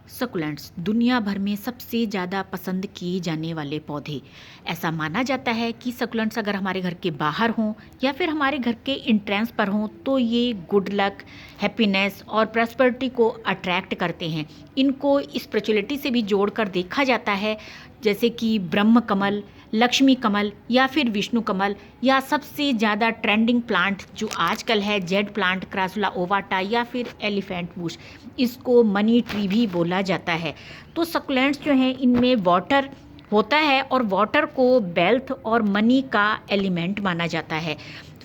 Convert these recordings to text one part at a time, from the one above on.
Succulents दुनिया भर में सबसे ज़्यादा पसंद किए जाने वाले पौधे। ऐसा माना जाता है कि सकुलेंट्स अगर हमारे घर के बाहर हों या फिर हमारे घर के एंट्रेंस पर हों तो ये गुड लक, हैप्पीनेस और प्रॉस्पेरिटी को अट्रैक्ट करते हैं। इनको स्पिरिचुअलिटी से भी जोड़कर देखा जाता है, जैसे कि ब्रह्म कमल, लक्ष्मी कमल या फिर विष्णु कमल, या सबसे ज़्यादा ट्रेंडिंग प्लांट जो आजकल है जेड प्लांट, क्रासुला ओवाटा या फिर एलिफेंट बुश, इसको मनी ट्री भी बोला जाता है। तो सकुलेंट्स जो हैं इनमें वाटर होता है और वाटर को वेल्थ और मनी का एलिमेंट माना जाता है।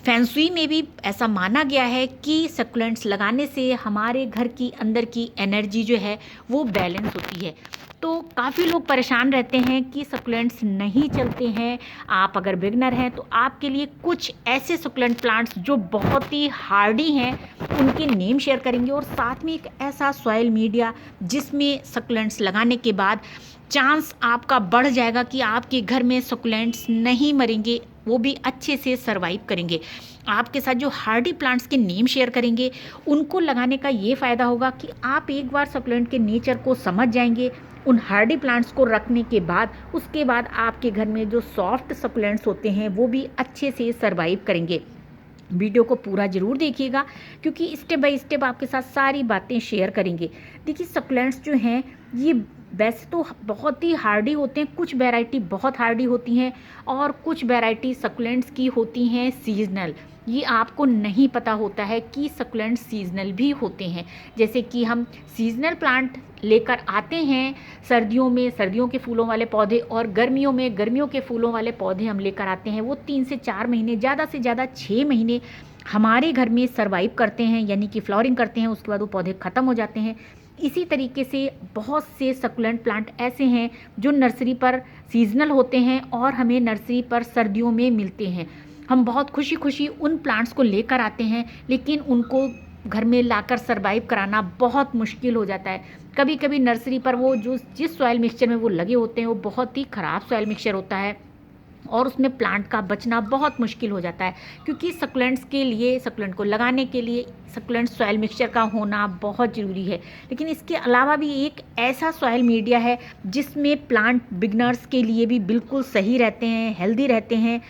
फैंसुई में भी ऐसा माना गया है कि सकुलेंट्स लगाने से हमारे घर की अंदर की एनर्जी जो है वो बैलेंस होती है। तो काफ़ी लोग परेशान रहते हैं कि सकुलेंट्स नहीं चलते हैं। आप अगर बिगनर हैं तो आपके लिए कुछ ऐसे सकुलेंट प्लांट्स जो बहुत ही हार्डी हैं उनके नेम शेयर करेंगे, और साथ में एक ऐसा सॉइल मीडिया जिसमें सकुलेंट्स लगाने के बाद चांस आपका बढ़ जाएगा कि आपके घर में सकुलेंट्स नहीं मरेंगे, वो भी अच्छे से सरवाइव करेंगे। आपके साथ जो हार्डी प्लांट्स के नेम शेयर करेंगे उनको लगाने का ये फ़ायदा होगा कि आप एक बार सकुलेंट के नेचर को समझ जाएंगे। उन हार्डी प्लांट्स को रखने के बाद उसके बाद आपके घर में जो सॉफ्ट सकुलेंट्स होते हैं वो भी अच्छे से सरवाइव करेंगे। वीडियो को पूरा ज़रूर देखिएगा क्योंकि स्टेप बाय स्टेप आपके साथ सारी बातें शेयर करेंगे। देखिए, सकुलेंट्स जो हैं ये वैसे तो बहुत ही हार्डी होते हैं, कुछ वैरायटी बहुत हार्डी होती हैं और कुछ वैरायटी सकुलेंट्स की होती हैं सीजनल। ये आपको नहीं पता होता है कि सकुलेंट्स सीजनल भी होते हैं। जैसे कि हम सीजनल प्लांट लेकर आते हैं सर्दियों में सर्दियों के फूलों वाले पौधे, और गर्मियों में गर्मियों के फूलों वाले पौधे हम लेकर आते हैं। वो 3 से 4 महीने, ज़्यादा से ज़्यादा 6 महीने हमारे घर में सरवाइव करते हैं, यानी कि फ्लावरिंग करते हैं। उसके बाद वो पौधे ख़त्म हो जाते हैं। इसी तरीके से बहुत से सकुलेंट प्लांट ऐसे हैं जो नर्सरी पर सीजनल होते हैं और हमें नर्सरी पर सर्दियों में मिलते हैं। हम बहुत खुशी खुशी उन प्लांट्स को लेकर आते हैं, लेकिन उनको घर में लाकर सरवाइव कराना बहुत मुश्किल हो जाता है। कभी कभी नर्सरी पर वो जो जिस सॉइल मिक्सचर में वो लगे होते हैं वो बहुत ही ख़राब सॉइल मिक्सचर होता है और उसमें प्लांट का बचना बहुत मुश्किल हो जाता है, क्योंकि सकुलेंट्स के लिए, सकुलेंट को लगाने के लिए सकुलेंट सॉइल मिक्सचर का होना बहुत ज़रूरी है। लेकिन इसके अलावा भी एक ऐसा सॉइल मीडिया है जिसमें प्लांट बिगनर्स के लिए भी बिल्कुल सही रहते हैं, हेल्दी रहते हैं,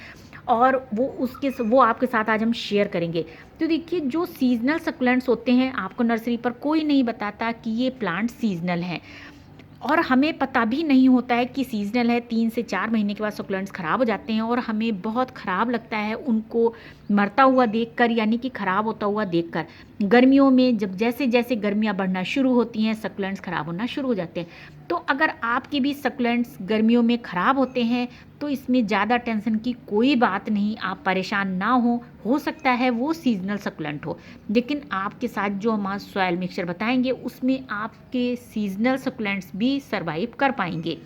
और वो आपके साथ आज हम शेयर करेंगे। तो देखिए, जो सीजनल सकुलेंट्स होते हैं आपको नर्सरी पर कोई नहीं बताता कि ये प्लांट सीजनल हैं, और हमें पता भी नहीं होता है कि सीजनल है। 3 से 4 महीने के बाद सकुलेंट्स ख़राब हो जाते हैं और हमें बहुत ख़राब लगता है उनको मरता हुआ देखकर, यानी कि ख़राब होता हुआ देखकर। गर्मियों में जब जैसे जैसे गर्मियाँ बढ़ना शुरू होती हैं सकुलेंट्स ख़राब होना शुरू हो जाते हैं। तो अगर आपके भी सकुलेंट्स गर्मियों में ख़राब होते हैं तो इसमें ज़्यादा टेंशन की कोई बात नहीं, आप परेशान ना हो सकता है वो सीजनल सकुलेंट हो, लेकिन आपके साथ जो हम आज सॉइल मिक्सचर बताएंगे उसमें आपके सीजनल सकुलेंट्स भी सरवाइव कर पाएंगे।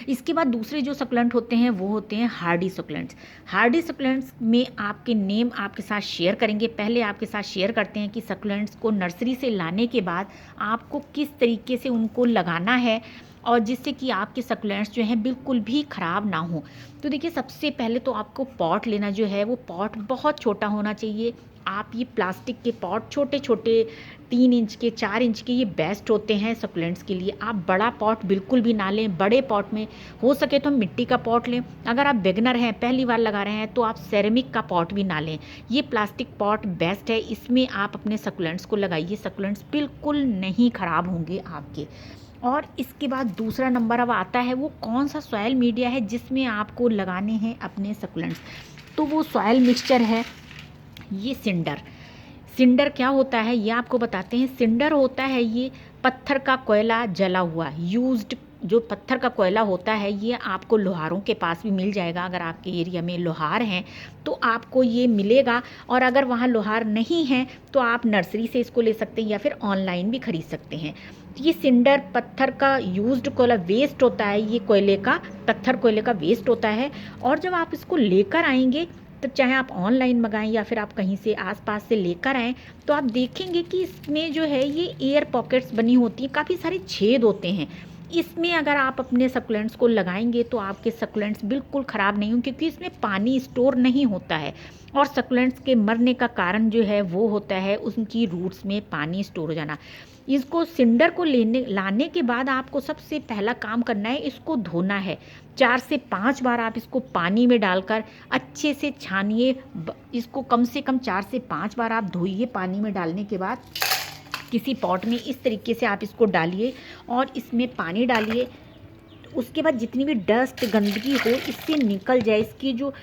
इसके बाद दूसरे जो सकुलेंट होते हैं वो होते हैं हार्डी सकुलेंट्स। हार्डी सकुलेंट्स में आपके नेम आपके साथ शेयर करेंगे। पहले आपके साथ शेयर करते हैं कि सकुलेंट्स को नर्सरी से लाने के बाद आपको किस तरीके से उनको लगाना है, और जिससे कि आपके सकुलेंट्स जो हैं बिल्कुल भी ख़राब ना हो। तो देखिए, सबसे पहले तो आपको पॉट लेना जो है वो पॉट बहुत छोटा होना चाहिए। आप ये प्लास्टिक के पॉट छोटे छोटे 3 इंच के, 4 इंच के, ये बेस्ट होते हैं सकुलेंट्स के लिए। आप बड़ा पॉट बिल्कुल भी ना लें। बड़े पॉट में हो सके तो मिट्टी का पॉट लें। अगर आप बिगनर हैं, पहली बार लगा रहे हैं, तो आप सेरेमिक का पॉट भी ना लें। ये प्लास्टिक पॉट बेस्ट है, इसमें आप अपने सकुलेंट्स को लगाइए। सकुलेंट्स बिल्कुल नहीं ख़राब होंगे आपके। और इसके बाद दूसरा नंबर अब आता है वो कौन सा सॉइल मीडिया है जिसमें आपको लगाने हैं अपने सकुलेंट्स। तो वो सॉइल मिक्सचर है ये सिंडर। सिंडर क्या होता है ये आपको बताते हैं। सिंडर होता है ये पत्थर का कोयला जला हुआ, यूज्ड जो पत्थर का कोयला होता है, ये आपको लोहारों के पास भी मिल जाएगा। अगर आपके एरिया में लोहार हैं तो आपको ये मिलेगा, और अगर वहाँ लोहार नहीं है तो आप नर्सरी से इसको ले सकते हैं या फिर ऑनलाइन भी खरीद सकते हैं। ये सिंडर पत्थर का यूज्ड कोयला वेस्ट होता है, ये कोयले का, पत्थर कोयले का वेस्ट होता है। और जब आप इसको लेकर आएंगे, तो चाहे आप ऑनलाइन मंगाएं या फिर आप कहीं से आसपास से लेकर आएँ, तो आप देखेंगे कि इसमें जो है ये एयर पॉकेट्स बनी होती हैं, काफ़ी सारे छेद होते हैं। इसमें अगर आप अपने सकुलेंट्स को लगाएंगे तो आपके सकुलेंट्स बिल्कुल ख़राब नहीं होंगे, क्योंकि इसमें पानी स्टोर नहीं होता है। और सकुलेंट्स के मरने का कारण जो है वो होता है उनकी रूट्स में पानी स्टोर हो जाना। इसको सिंडर को लेने लाने के बाद आपको सबसे पहला काम करना है, इसको धोना है। 4 से 5 बार आप इसको पानी में डालकर अच्छे से छानिए। इसको कम से कम 4 से 5 बार आप धोइए। पानी में डालने के बाद किसी पॉट में इस तरीके से आप इसको डालिए और इसमें पानी डालिए। उसके बाद जितनी भी डस्ट गंदगी हो इससे निकल जाए, इसकी जो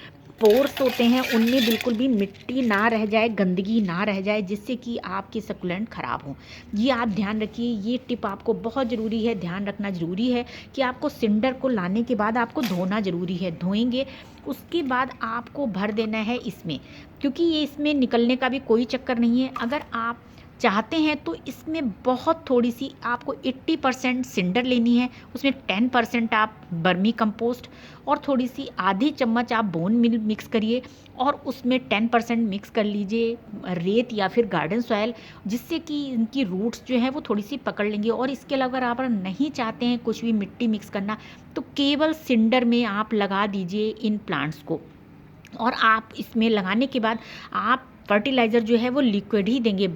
पोर्स होते हैं उनमें बिल्कुल भी मिट्टी ना रह जाए, गंदगी ना रह जाए, जिससे कि आपके सकुलेंट ख़राब हों। ये आप ध्यान रखिए, ये टिप आपको बहुत ज़रूरी है। ध्यान रखना ज़रूरी है कि आपको सिंडर को लाने के बाद आपको धोना ज़रूरी है। धोएंगे उसके बाद आपको भर देना है इसमें, क्योंकि ये इसमें निकलने का भी कोई चक्कर नहीं है। अगर आप चाहते हैं तो इसमें बहुत थोड़ी सी आपको 80% सिंडर लेनी है, उसमें 10% आप बर्मी कंपोस्ट और थोड़ी सी आधी चम्मच आप बोन मिल मिक्स करिए और उसमें 10% मिक्स कर लीजिए रेत या फिर गार्डन सॉयल, जिससे कि इनकी रूट्स जो हैं वो थोड़ी सी पकड़ लेंगे। और इसके अलावा अगर आप नहीं चाहते हैं कुछ भी मिट्टी मिक्स करना, तो केवल सिंडर में आप लगा दीजिए इन प्लांट्स को। और आप इसमें लगाने के बाद आप फर्टिलाइज़र जो है वो लिक्विड ही देंगे।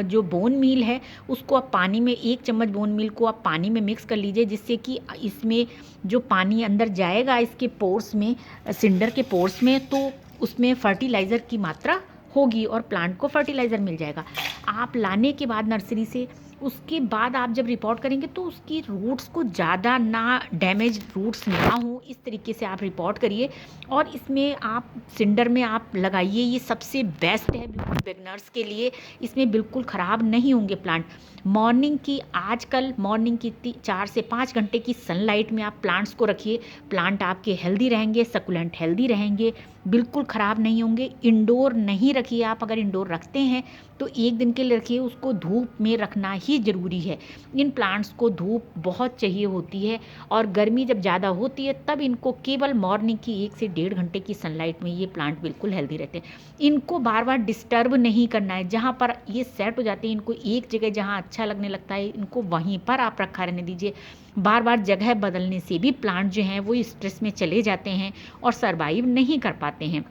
जो बोन मील है उसको आप पानी में 1 चम्मच बोन मील को आप पानी में मिक्स कर लीजिए, जिससे कि इसमें जो पानी अंदर जाएगा इसके पोर्स में, सिंडर के पोर्स में, तो उसमें फर्टिलाइज़र की मात्रा होगी और प्लांट को फर्टिलाइज़र मिल जाएगा। आप लाने के बाद नर्सरी से, उसके बाद आप जब रिपोर्ट करेंगे तो उसकी रूट्स को ज़्यादा ना डैमेज रूट्स ना हो, इस तरीके से आप रिपोर्ट करिए। और इसमें आप सिंडर में आप लगाइए, ये सबसे बेस्ट है बिल्कुल बिगनर्स के लिए। इसमें बिल्कुल ख़राब नहीं होंगे प्लांट। मॉर्निंग की, आजकल मॉर्निंग की 4 से 5 घंटे की सनलाइट में आप प्लांट्स को रखिए। प्लांट आपके हेल्दी रहेंगे, सकुलेंट हेल्दी रहेंगे, बिल्कुल ख़राब नहीं होंगे। इंडोर नहीं रखिए आप, अगर इंडोर रखते हैं तो 1 दिन के लिए रखिए, उसको धूप में रखना ही ज़रूरी है। इन प्लांट्स को धूप बहुत चाहिए होती है और गर्मी जब ज़्यादा होती है तब इनको केवल मॉर्निंग की 1 से 1.5 घंटे की सनलाइट में ये प्लांट बिल्कुल हेल्दी रहते हैं। इनको बार बार डिस्टर्ब नहीं करना है। जहाँ पर ये सेट हो जाते हैं, इनको एक जगह जहाँ अच्छा लगने लगता है इनको वहीं पर आप रखा रहने दीजिए। बार बार जगह बदलने से भी प्लांट जो हैं वो स्ट्रेस में चले जाते हैं और सर्वाइव नहीं कर पाते हैं।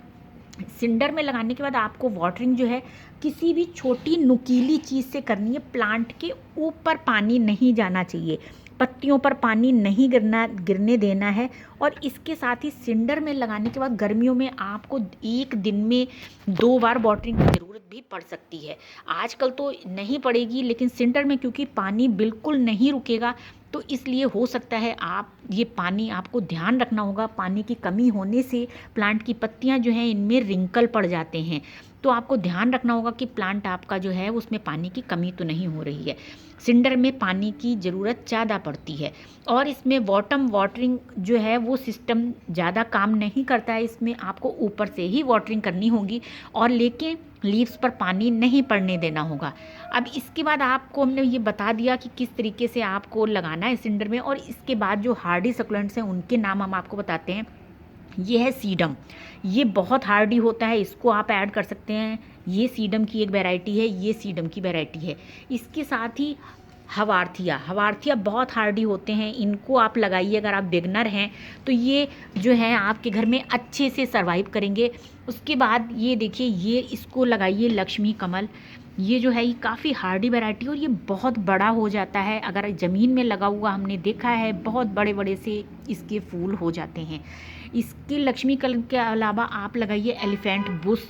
सिंडर में लगाने के बाद आपको वाटरिंग जो है किसी भी छोटी नुकीली चीज़ से करनी है। प्लांट के ऊपर पानी नहीं जाना चाहिए, पत्तियों पर पानी नहीं गिरने देना है। और इसके साथ ही सिंडर में लगाने के बाद गर्मियों में आपको 1 दिन में 2 बार वाटरिंग की ज़रूरत भी पड़ सकती है। आजकल तो नहीं पड़ेगी, लेकिन सिंडर में क्योंकि पानी बिल्कुल नहीं रुकेगा तो इसलिए हो सकता है आप ये पानी आपको ध्यान रखना होगा। पानी की कमी होने से प्लांट की पत्तियां जो हैं इनमें रिंकल पड़ जाते हैं, तो आपको ध्यान रखना होगा कि प्लांट आपका जो है उसमें पानी की कमी तो नहीं हो रही है। सिंडर में पानी की ज़रूरत ज़्यादा पड़ती है और इसमें बॉटम वाटरिंग जो है वो सिस्टम ज़्यादा काम नहीं करता है। इसमें आपको ऊपर से ही वाटरिंग करनी होगी और लेकिन लीव्स पर पानी नहीं पड़ने देना होगा। अब इसके बाद आपको हमने ये बता दिया कि किस तरीके से आपको लगाना है सिंडर में। और इसके बाद जो हार्डी सकुलेंट्स हैं उनके नाम हम आपको बताते हैं। ये है सीडम, ये बहुत हार्डी होता है, इसको आप ऐड कर सकते हैं। ये सीडम की एक वैरायटी है, ये सीडम की वैरायटी है। इसके साथ ही हवार्थिया बहुत हार्डी होते हैं, इनको आप लगाइए। अगर आप बिगनर हैं तो ये जो है आपके घर में अच्छे से सर्वाइव करेंगे। उसके बाद ये देखिए, ये इसको लगाइए लक्ष्मी कमल। ये जो है ये काफ़ी हार्डी वैरायटी और ये बहुत बड़ा हो जाता है। अगर ज़मीन में लगा हुआ हमने देखा है, बहुत बड़े बड़े से इसके फूल हो जाते हैं। इसके लक्ष्मी कलर के अलावा आप लगाइए एलिफेंट बुश।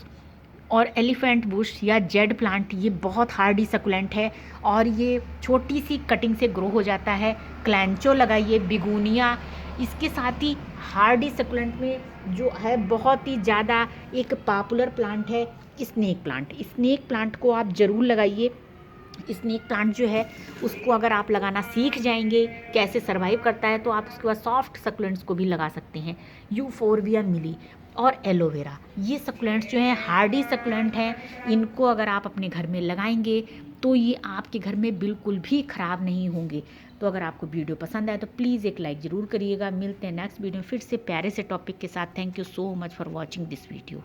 और एलिफेंट बुश या जेड प्लांट ये बहुत हार्डी सकुलेंट है और ये छोटी सी कटिंग से ग्रो हो जाता है। क्लैंचो लगाइए, बिगुनिया। इसके साथ ही हार्डी सकुलेंट में जो है बहुत ही ज़्यादा एक पॉपुलर प्लांट है स्नेक प्लांट। स्नेक प्लांट को आप ज़रूर लगाइए। स्नेक प्लांट जो है उसको अगर आप लगाना सीख जाएंगे कैसे सर्वाइव करता है, तो आप उसके बाद सॉफ्ट सकुलेंट्स को भी लगा सकते हैं। यूफोरबिया मिली और एलोवेरा, ये सकुलेंट्स जो हैं हार्डी सकुलेंट हैं। इनको अगर आप अपने घर में लगाएंगे तो ये आपके घर में बिल्कुल भी ख़राब नहीं होंगे। तो अगर आपको वीडियो पसंद आए तो प्लीज़ एक लाइक ज़रूर करिएगा। मिलते हैं नेक्स्ट वीडियो में फिर से प्यारे से टॉपिक के साथ। Thank you so much for watching this video.